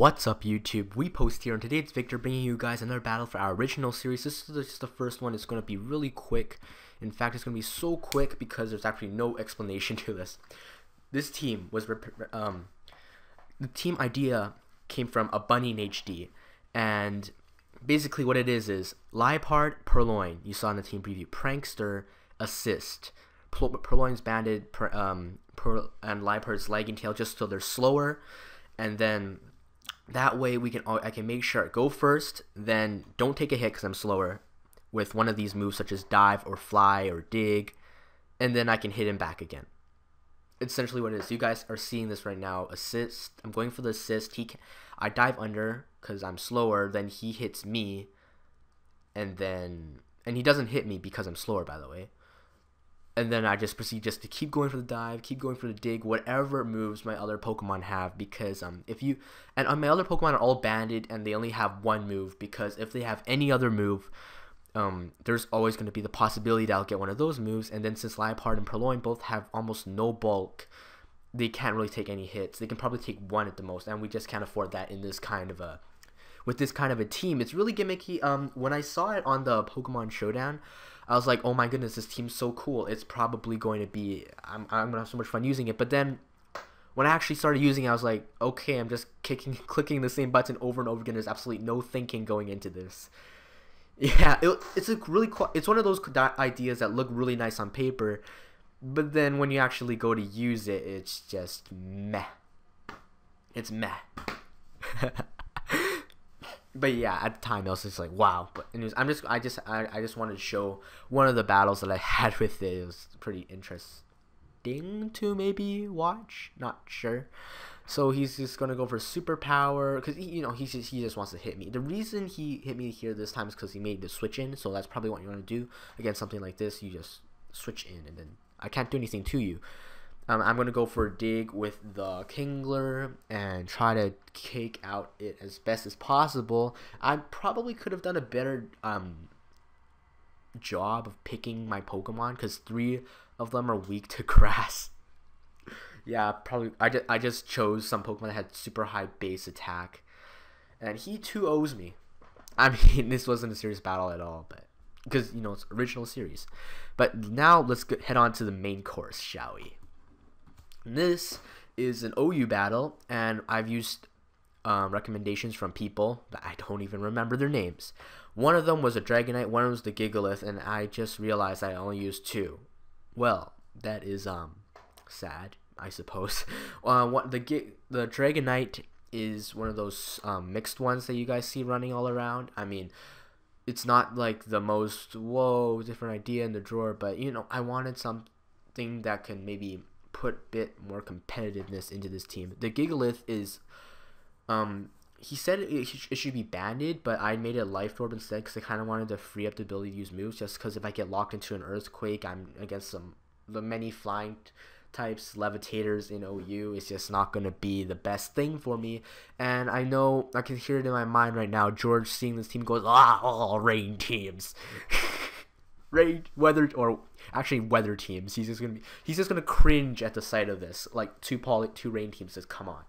What's up YouTube, WePostE here, and today it's Victor bringing you guys another battle for our original series. This is just the first one. It's going to be really quick. In fact, it's going to be so quick because there's actually no explanation to this. This team was, the team idea came from aBunny inHD, and basically what it is Leopard, Purloin, you saw in the team preview, Prankster, Assist, Purloin's banded, and Leopard's lagging tail just so they're slower, and then that way I can make sure go first, then don't take a hit because I'm slower with one of these moves such as dive or fly or dig, and then I can hit him back again. It's essentially what it is. You guys are seeing this right now. Assist. I'm going for the assist. I dive under because I'm slower. Then he hits me, and he doesn't hit me because I'm slower, by the way. And then I just proceed just to keep going for the dive, keep going for the dig, whatever moves my other Pokemon have, because my other Pokemon are all banded and they only have one move, because if they have any other move, there's always going to be the possibility that I'll get one of those moves. And then since Leopard and Purloin both have almost no bulk, they can't really take any hits. They can probably take one at the most, and we just can't afford that in this kind of a team. It's really gimmicky. When I saw it on the Pokemon Showdown, I was like, oh my goodness, this team's so cool. It's probably going to be, I'm going to have so much fun using it. But then when I actually started using it, I was like, okay, I'm just clicking the same button over and over again. There's absolutely no thinking going into this. Yeah, it's one of those ideas that look really nice on paper, but then when you actually go to use it, it's just meh. It's meh. But yeah, at the time I was just like, wow. But anyways, I just wanted to show one of the battles that I had with it. It was pretty interesting to maybe watch. Not sure. So he's just gonna go for superpower because he just wants to hit me. The reason he hit me here this time is because he made the switch in. So that's probably what you want to do against something like this. You just switch in, and then I can't do anything to you. I'm going to go for a dig with the Kingler and try to cake out it as best as possible. I probably could have done a better job of picking my Pokemon because 3 of them are weak to grass. Yeah, probably. I just chose some Pokemon that had super high base attack. And he 2-0s me. I mean, this wasn't a serious battle at all, but because, it's original series. But now let's head on to the main course, shall we? This is an OU battle, and I've used recommendations from people that I don't even remember their names. One of them was a Dragonite, one was the Gigalith, and I just realized I only used 2. Well, that is sad, I suppose. The Dragonite is one of those mixed ones that you guys see running all around. I mean, it's not like the most different idea in the drawer, but I wanted something that can maybe put a bit more competitiveness into this team. The Gigalith is, he said it should be banded, but I made it Life Orb instead because I kind of wanted to free up the ability to use moves, just because if I get locked into an Earthquake, I'm against the many flying types, levitators in OU. It's just not going to be the best thing for me, and I know I can hear it in my mind right now. George seeing this team goes, all rain teams. Rain, weather, or actually weather teams. He's just gonna cringe at the sight of this. Like two rain teams. Says, come on,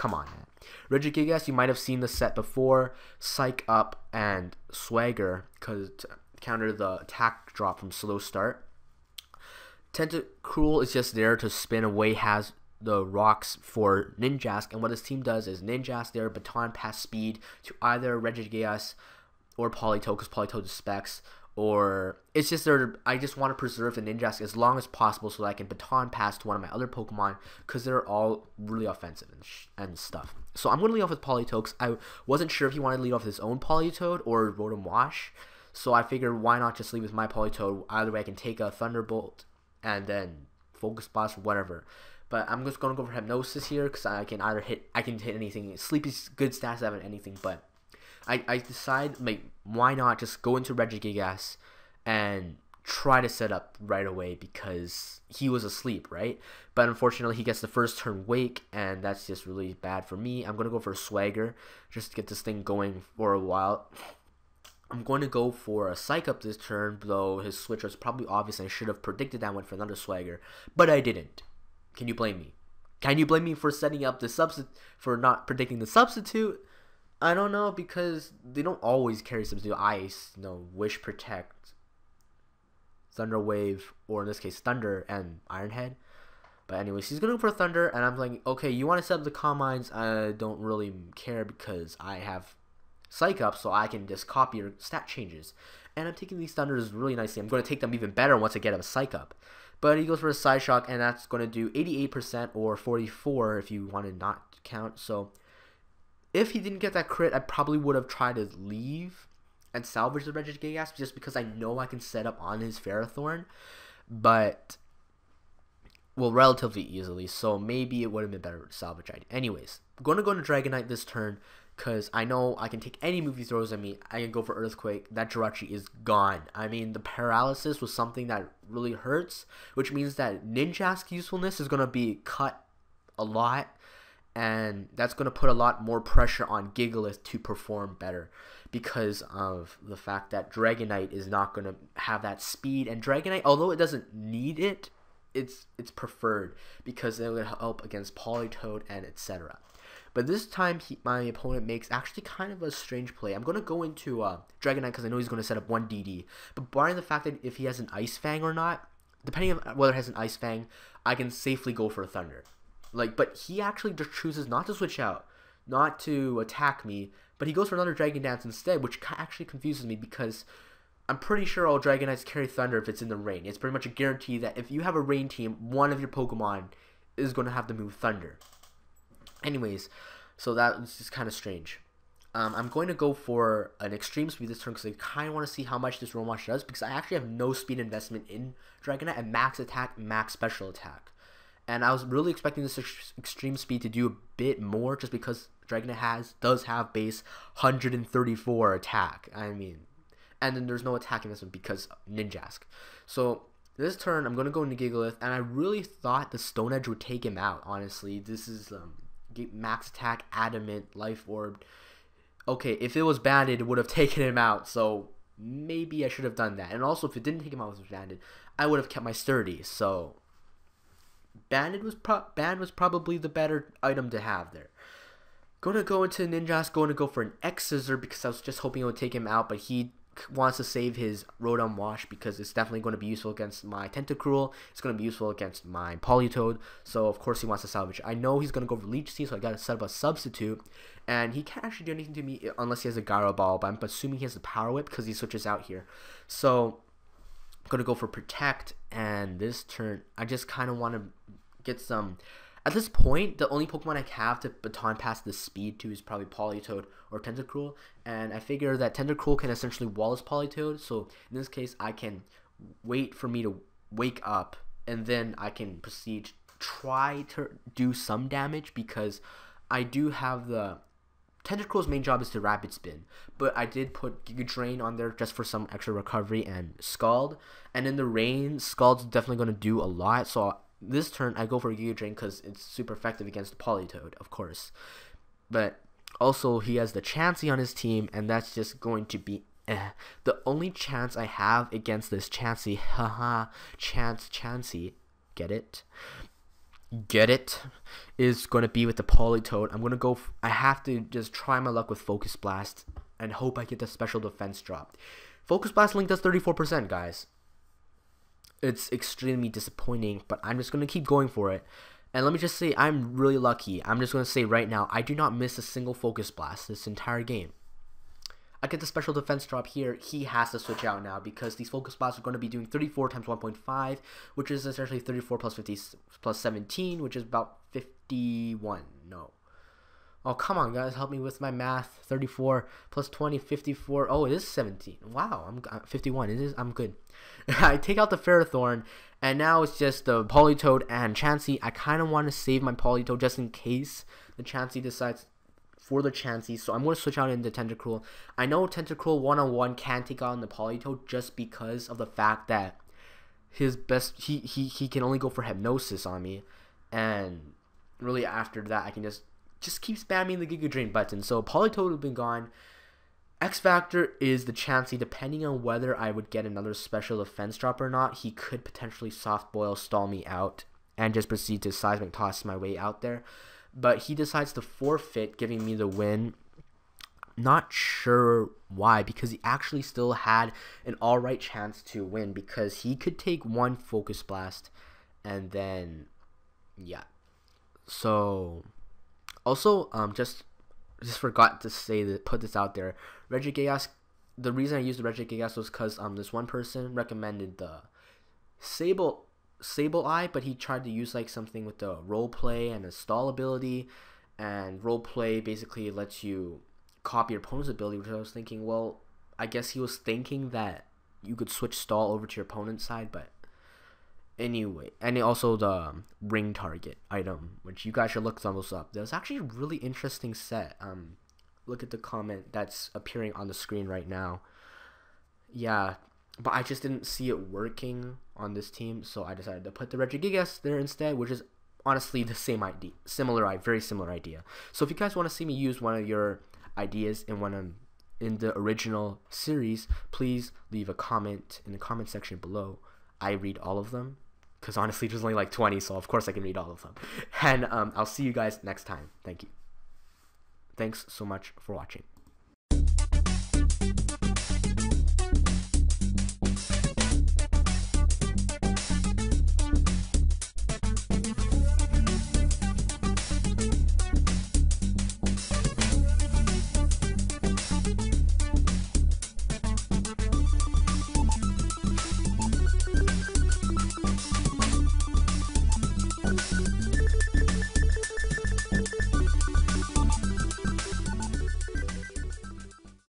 man. Regigigas, you might have seen the set before. Psych Up and Swagger, because to counter the attack drop from slow start. Tentacruel is just there to spin away has the rocks for Ninjask, and what this team does is Ninjask their baton pass speed to either Regigigas or Politoed, because Politoed is specs. Or it's just there. I just want to preserve the Ninjask as long as possible so that I can baton pass to one of my other Pokemon, because they're all really offensive and stuff. So I'm going to lead off with Politoed, because I wasn't sure if he wanted to lead off with his own Politoed or Rotom Wash. So I figured, why not just lead with my Politoed? Either way, I can take a Thunderbolt and then Focus Blast or whatever. But I'm just going to go for Hypnosis here, because I can hit anything. Sleep is good stats out of anything, but I decide, like, why not just go into Regigigas and try to set up right away, because he was asleep, right? But unfortunately, he gets the first turn Wake, and that's just really bad for me. I'm going to go for a Swagger just to get this thing going for a while. I'm going to go for a Psych Up this turn, though his switch was probably obvious, and I should have predicted that one for another Swagger, but I didn't. Can you blame me? Can you blame me for setting up the for not predicting the substitute? I don't know, because they don't always carry substitute ice, Wish, Protect, Thunder Wave, or in this case Thunder and Iron Head. But anyways, he's going to go for Thunder, and I'm like, okay, you want to set up the Calm Minds? I don't really care because I have Psych up, so I can just copy your stat changes. And I'm taking these Thunders really nicely. I'm going to take them even better once I get a Psych up. But he goes for a Side Shock, and that's going to do 88% or 44 if you want to not count. So if he didn't get that crit, I probably would have tried to leave and salvage the Regigigas just because I know I can set up on his Ferrothorn. But, well, relatively easily. So maybe it would have been better to salvage ID. Anyways, I'm going to go into Dragonite this turn, because I know I can take any move he throws at me. I can go for Earthquake. That Jirachi is gone. I mean, the paralysis was something that really hurts, which means that Ninjask's usefulness is going to be cut a lot, and that's going to put a lot more pressure on Gigalith to perform better because of the fact that Dragonite is not going to have that speed. And Dragonite, although it doesn't need it, it's preferred because it will help against Politoed and etc. But this time, my opponent makes actually kind of a strange play. I'm going to go into Dragonite because I know he's going to set up 1 DD. But barring the fact that if he has an Ice Fang or not, depending on whether it has an Ice Fang, I can safely go for a Thunder. But he actually just chooses not to switch out, not to attack me, but he goes for another Dragon Dance instead, which actually confuses me because I'm pretty sure all Dragonites carry Thunder if it's in the rain. It's pretty much a guarantee that if you have a rain team, one of your Pokemon is going to have the move Thunder. Anyways, so that was just kind of strange. I'm going to go for an Extreme Speed this turn because I kind of want to see how much this Roam Wash does, because I actually have no speed investment in Dragonite and max attack, max special attack. And I was really expecting this Extreme Speed to do a bit more just because Dragonite does have base 134 attack. I mean, and then there's no attack investment because Ninjask. So this turn, I'm going to go into Gigalith, and I really thought the Stone Edge would take him out, honestly. This is max attack, Adamant, Life Orb. Okay, if it was banded, it would have taken him out, so maybe I should have done that. And also, if it didn't take him out, it was banded, I would have kept my Sturdy, so band was probably the better item to have there. Gonna go into Ninjask, going to go for an X-Scissor because I was just hoping it would take him out, but he wants to save his Rotom Wash because it's definitely going to be useful against my Tentacruel. It's going to be useful against my Politoed, so of course he wants to salvage. I know he's going to go for Leech Seed, so I got to set up a substitute, and he can't actually do anything to me unless he has a Gyro Ball, but I'm assuming he has the Power Whip because he switches out here. So I'm going to go for Protect, and this turn I just kind of want to get some. At this point, the only Pokemon I have to baton pass the speed to is probably Politoed or Tentacruel, and I figure that Tentacruel can essentially wall his Politoed, so in this case, I can wait for me to wake up, and then I can proceed to try to do some damage, because I do have the Tentacruel's main job is to Rapid Spin, but I did put Giga Drain on there just for some extra recovery and Scald, and in the rain, Scald's definitely going to do a lot, so this turn, I go for Giga Drain because it's super effective against Politoed, of course. But also, he has the Chansey on his team, and that's just going to be the only chance I have against this Chansey, haha, Chansey, get it? Get it? Is going to be with the Politoed. I'm going to go, I have to just try my luck with Focus Blast and hope I get the special defense drop. Focus Blast Link does 34%, guys. It's extremely disappointing, but I'm just going to keep going for it. And let me just say, I'm really lucky. I'm just going to say right now, I do not miss a single Focus Blast this entire game. I get the special defense drop here. He has to switch out now because these Focus Blasts are going to be doing 34 times 1.5, which is essentially 34 plus 50 plus 17, which is about 51. No. Oh, come on, guys. Help me with my math. 34 plus 20, 54. Oh, it is 17. Wow, I'm 51. It is. I'm good. I take out the Ferrothorn, and now it's just the Politoed and Chansey. I kind of want to save my Politoed just in case the Chansey decides for the Chansey. So I'm going to switch out into Tentacruel. I know Tentacruel one-on-one can take out the Politoed just because of the fact that his best he can only go for Hypnosis on me, and really after that I can just keep spamming the Giga Drain button. So Politoed would have been gone. X Factor is the Chansey. Depending on whether I would get another special defense drop or not, he could potentially Soft Boil stall me out. and just proceed to seismic toss my way out there. But he decides to forfeit, giving me the win. Not sure why, because he actually still had an alright chance to win, because he could take one focus blast and then yeah. So also just forgot to say that, put this out there, Regigigas. The reason I used the Regigigas was because this one person recommended the Sable Eye, but he tried to use like something with the role play and the stall ability, and role play basically lets you copy your opponent's ability, which I was thinking, well, I guess he was thinking that you could switch stall over to your opponent's side. But anyway, and also the ring target item, which you guys should look those up. There's actually a really interesting set. Look at the comment that's appearing on the screen right now. Yeah, but I just didn't see it working on this team, so I decided to put the Regigigas there instead, which is honestly the same idea, very similar idea. So if you guys want to see me use one of your ideas in the original series, please leave a comment in the comment section below. I read all of them, because honestly there's only like 20, so of course I can read all of them. And I'll see you guys next time. Thank you. Thanks so much for watching.